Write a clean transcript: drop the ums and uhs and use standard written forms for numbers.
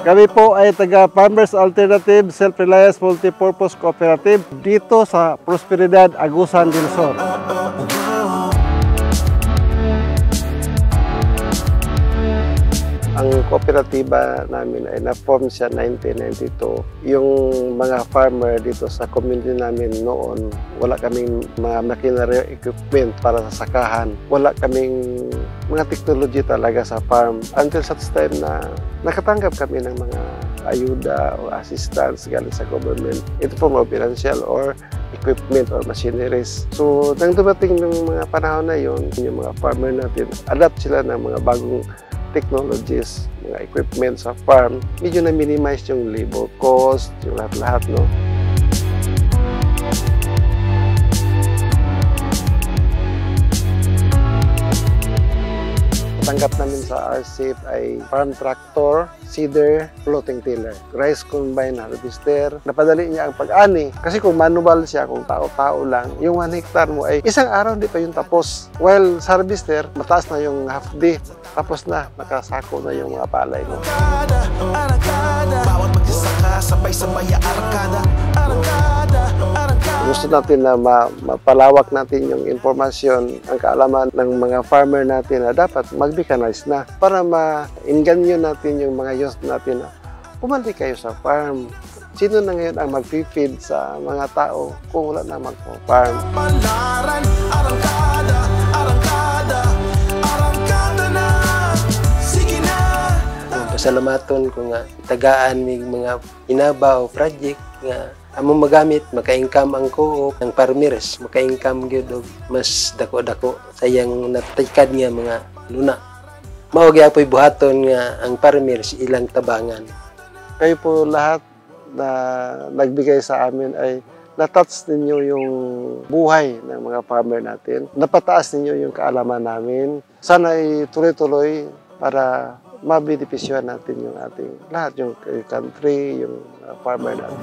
Kami po ay taga Farmers Alternative Self-Reliance Multipurpose Cooperative dito sa Prosperidad, Agusan del Sur. Ang kooperatiba namin ay na-form siya 1992. Yung mga farmer dito sa community namin noon, wala kaming mga machinery equipment para sa sakahan. Wala kaming mga technology talaga sa farm. Until such time na nakatanggap kami ng mga ayuda o assistance galing sa government. Ito form of financial or equipment or machineries. So, nang dumating ng mga panahon na yun, yung mga farmer natin, adapt sila ng mga bagong technologies, mga equipment sa farm, medyo na-minimize yung labor cost, yung lahat-lahat, no? Tanggap namin sa RCEP ay farm tractor, seeder, floating tiller, rice combine harvester. Napadali niya ang pag-ani. Kasi kung manual siya, kung tao-tao lang, yung 1 hectare mo ay isang araw hindi pa yung tapos. While sa harvester, mataas na yung half day. Tapos na, nakasako na yung mga palay mo. Bawat magsasaka, sabay-sabay arangkada. Gusto natin na mapalawak natin yung informasyon, ang kaalaman ng mga farmer natin na dapat mag-mechanize na para ma-inganyo natin yung mga youth natin na pumalik kayo sa farm. Sino na ngayon ang mag-feed sa mga tao kung wala na mag-farm? Pasalamaton ko nga tagaan mig mga inabaw project nga among magamit maka-income ang co-op ng farmers, maka-income gyud og mas dako-dako sayang natikad nga mga luna. Mao gyapon buhaton nga ang farmers ilang tabangan. Kayo po lahat na nagbigay sa amin ay natouch ninyo yung buhay ng mga farmer natin. Napataas ninyo yung kaalaman namin. Sana ay tuloy-tuloy para mabenepisyohan natin yung ating lahat, yung country, yung farmer natin.